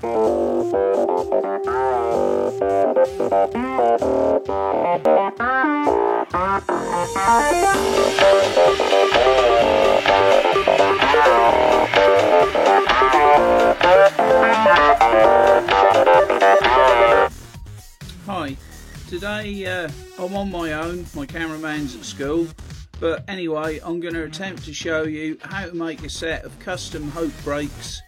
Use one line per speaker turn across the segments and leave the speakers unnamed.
Hi, today I'm on my own, my cameraman's at school, but anyway I'm going to attempt to show you how to make a set of custom Hope brakes.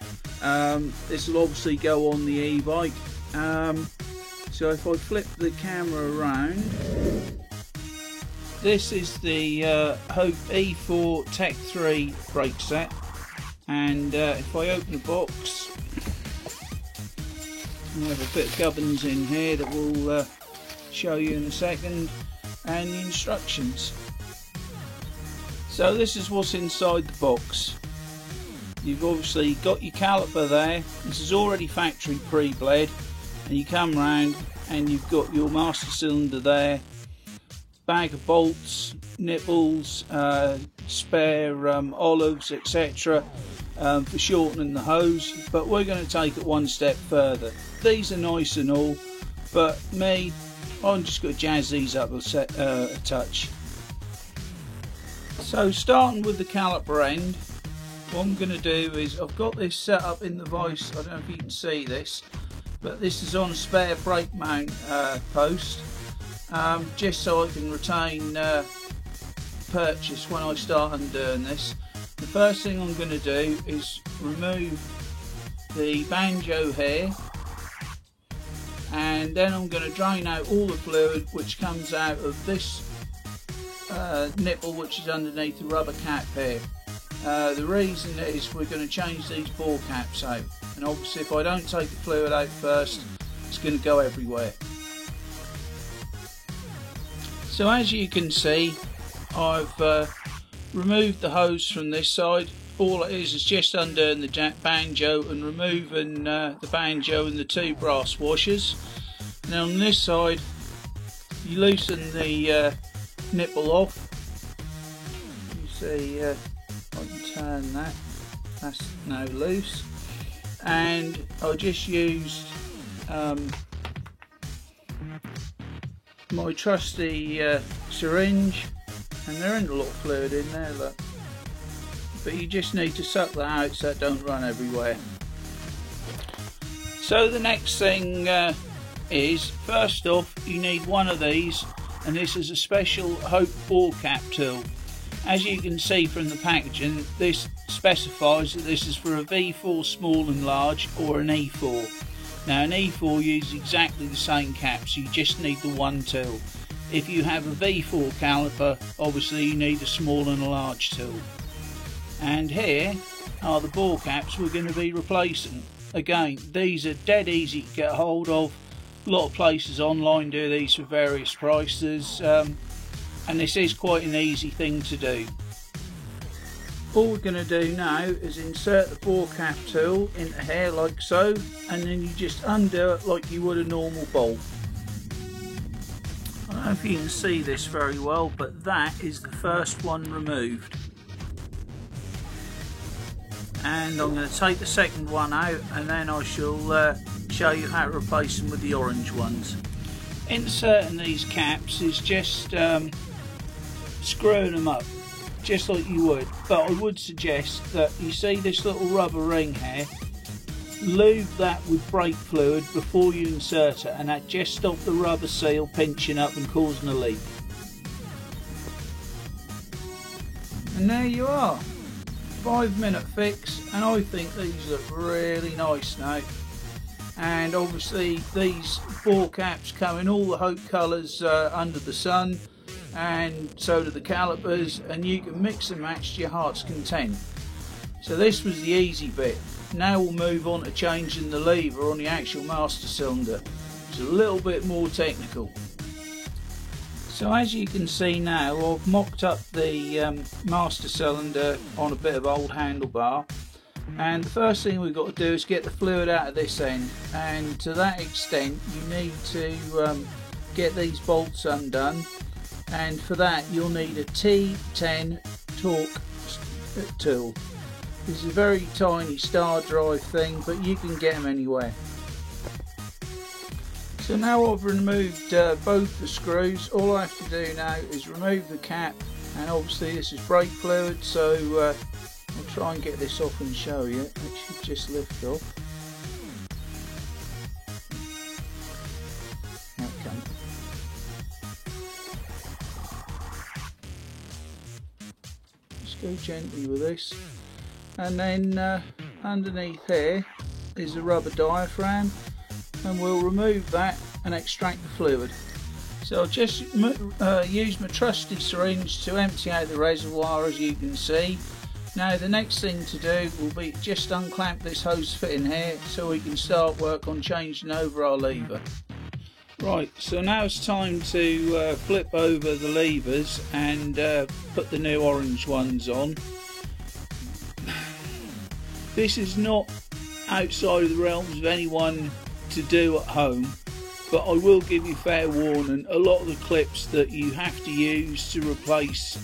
This will obviously go on the e-bike, so if I flip the camera around, this is the Hope E4 Tech 3 brake set, and if I open the box, we have a bit of gubbins in here that we'll show you in a second, and the instructions. So this is what's inside the box. You've obviously got your caliper there. This is already factory pre-bled, and you come round and you've got your master cylinder there, bag of bolts, nipples, spare olives, etc. For shortening the hose, but we're going to take it one step further. These are nice and all, but I'm just going to jazz these up a touch. So starting with the caliper end, what I'm going to do is, I've got this set up in the vise, I don't know if you can see this, but this is on a spare brake mount post, just so I can retain purchase when I start undoing this. The first thing I'm going to do is remove the banjo hair, and then I'm going to drain out all the fluid which comes out of this nipple which is underneath the rubber cap here. The reason is we're going to change these ball caps out, and obviously if I don't take the fluid out first, it's going to go everywhere. So as you can see, I've removed the hose from this side. All it is just undoing the banjo and removing the banjo and the two brass washers. Now on this side, you loosen the nipple off. You see, I can turn that. That's now loose. And I just used my trusty syringe, and there isn't a lot of fluid in there, look. But you just need to suck that out so it don't run everywhere. So the next thing is, first off, you need one of these, and this is a special Hope ball cap tool. As you can see from the packaging, this specifies that this is for a V4 small and large or an E4. Now an E4 uses exactly the same cap, so you just need the one tool. If you have a V4 caliper, obviously you need a small and a large tool. And here are the ball caps we're going to be replacing. Again, these are dead easy to get hold of. A lot of places online do these for various prices, and this is quite an easy thing to do. All we're going to do now is insert the ball cap tool into here like so, and then you just undo it like you would a normal bolt. I don't know if you can see this very well, but that is the first one removed. And I'm going to take the second one out, and then I shall show you how to replace them with the orange ones. Inserting these caps is just screwing them up, just like you would, but I would suggest that you see this little rubber ring here, lube that with brake fluid before you insert it, and that just stops the rubber seal pinching up and causing a leak. And there you are, 5-minute fix, and I think these look really nice now. And obviously these ball caps come in all the Hope colours under the sun, and so do the calipers, and you can mix and match to your heart's content. So this was the easy bit. Now we'll move on to changing the lever on the actual master cylinder. It's a little bit more technical. So as you can see now, I've mocked up the master cylinder on a bit of old handlebar, and the first thing we've got to do is get the fluid out of this end, and to that extent you need to get these bolts undone, and for that you'll need a T10 torque tool. This is a very tiny star drive thing, but you can get them anywhere. So now I've removed both the screws. All I have to do now is remove the cap, and obviously this is brake fluid, so I'll try and get this off and show you. It should just lift off. Okay. Just go gently with this, and then underneath here is a rubber diaphragm, and we'll remove that and extract the fluid. So I'll just use my trusty syringe to empty out the reservoir, as you can see. Now the next thing to do will be just unclamp this hose fitting here so we can start work on changing over our lever. Right, so now it's time to flip over the levers and put the new orange ones on. This is not outside of the realms of anyone to do at home, but I will give you fair warning. A lot of the clips that you have to use to replace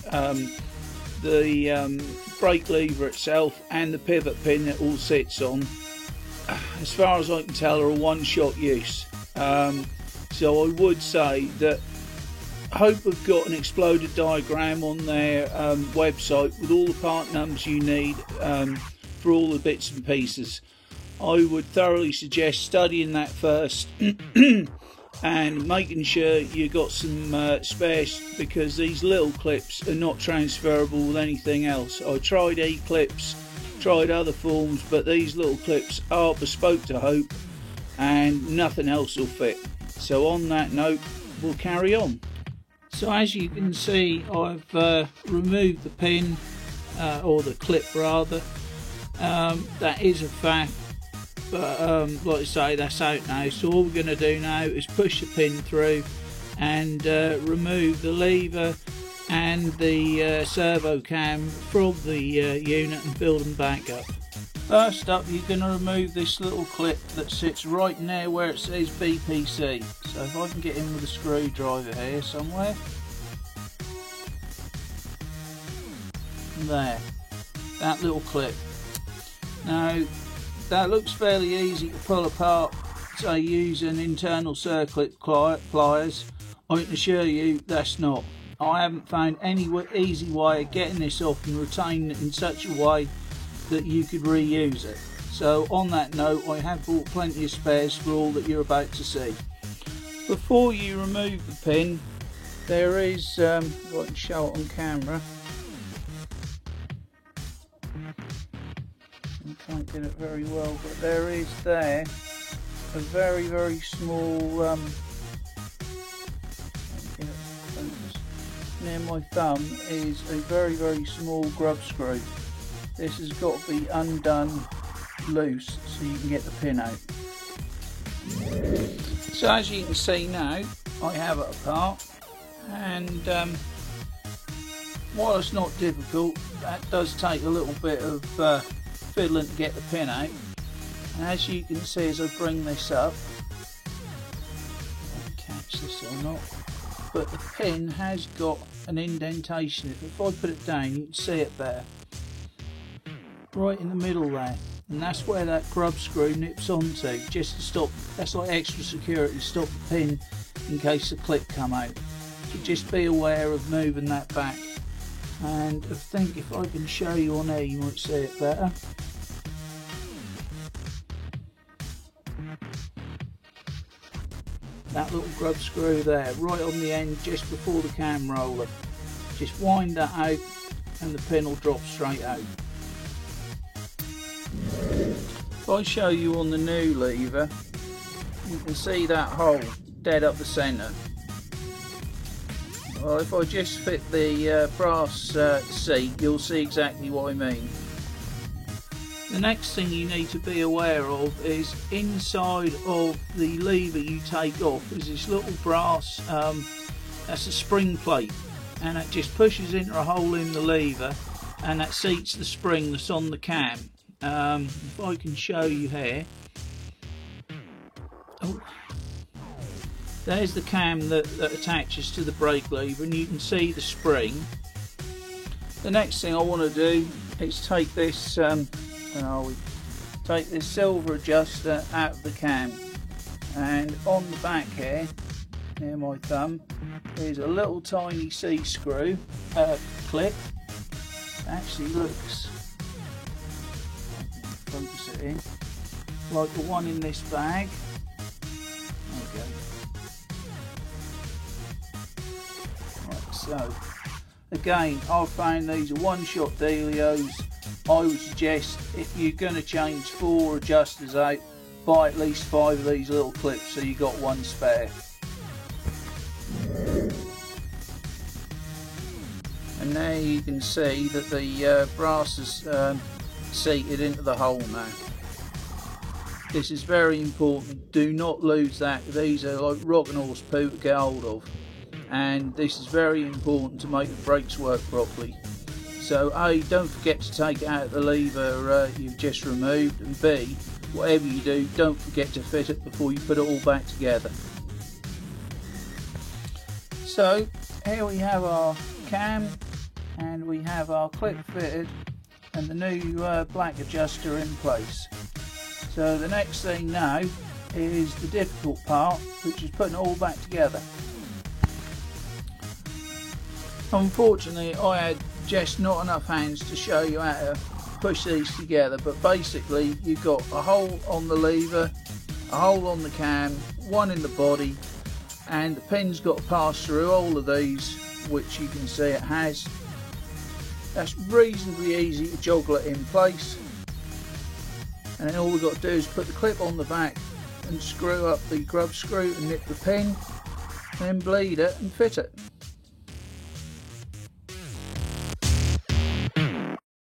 the brake lever itself and the pivot pin that all sits on, as far as I can tell, are a one-shot use. So I would say that Hope have got an exploded diagram on their website with all the part numbers you need for all the bits and pieces. I would thoroughly suggest studying that first and making sure you got some spares, because these little clips are not transferable with anything else. I tried E-clips, tried other forms, but these little clips are bespoke to Hope and nothing else will fit. So on that note, we'll carry on. So as you can see, I've removed the pin, or the clip rather. That is a fact. But like I say, that's out now, so all we're going to do now is push the pin through and remove the lever and the servo cam from the unit and build them back up. First up, you're going to remove this little clip that sits right in there where it says BPC. So if I can get in with a screwdriver here somewhere. There, that little clip. Now that looks fairly easy to pull apart, say using internal circuit pliers. I can assure you that's not. I haven't found any easy way of getting this off and retaining it in such a way that you could reuse it. So on that note, I have bought plenty of spares for all that you're about to see. Before you remove the pin, there is, if I can show it on camera, I can't get it very well, but there is there a very, very small, near my thumb is a very, very small grub screw. This has got to be undone loose so you can get the pin out. So as you can see now, I have it apart, and while it's not difficult, that does take a little bit of fiddling to get the pin out. And as you can see, as I bring this up, I can catch this or not, but the pin has got an indentation. If I put it down, you can see it there, right in the middle there, and that's where that grub screw nips onto, just to stop. That's like extra security to stop the pin in case the clip come out. So just be aware of moving that back. And I think if I can show you on there, you might see it better. That little grub screw there, right on the end, just before the cam roller. Just wind that out and the pin will drop straight out. If I show you on the new lever, you can see that hole dead up the centre. Well, if I just fit the brass seat, you'll see exactly what I mean. The next thing you need to be aware of is inside of the lever you take off is this little brass, that's a spring plate, and it just pushes into a hole in the lever and that seats the spring that's on the cam. If I can show you here, oh, there's the cam that attaches to the brake lever, and you can see the spring. The next thing I want to do is take this take this silver adjuster out of the cam, and on the back here near my thumb there's a little tiny C-screw clip. Actually looks, focus it in, like the one in this bag. There we go. Right, so again, I've found these are one-shot dealios. I would suggest if you're going to change 4 adjusters out, buy at least 5 of these little clips so you got one spare. And there you can see that the brass is seated into the hole now. This is very important, do not lose that. These are like rocking horse poo to get hold of, and this is very important to make the brakes work properly. So A, don't forget to take it out of the lever you've just removed, and B, whatever you do, don't forget to fit it before you put it all back together. So here we have our cam, and we have our clip fitted and the new black adjuster in place. So the next thing now is the difficult part, which is putting it all back together. Unfortunately, I had just not enough hands to show you how to push these together, but basically you've got a hole on the lever, a hole on the cam, one in the body, and the pin's got to pass through all of these, which you can see it has. That's reasonably easy to joggle it in place, and then all we've got to do is put the clip on the back and screw up the grub screw and nip the pin, then bleed it and fit it.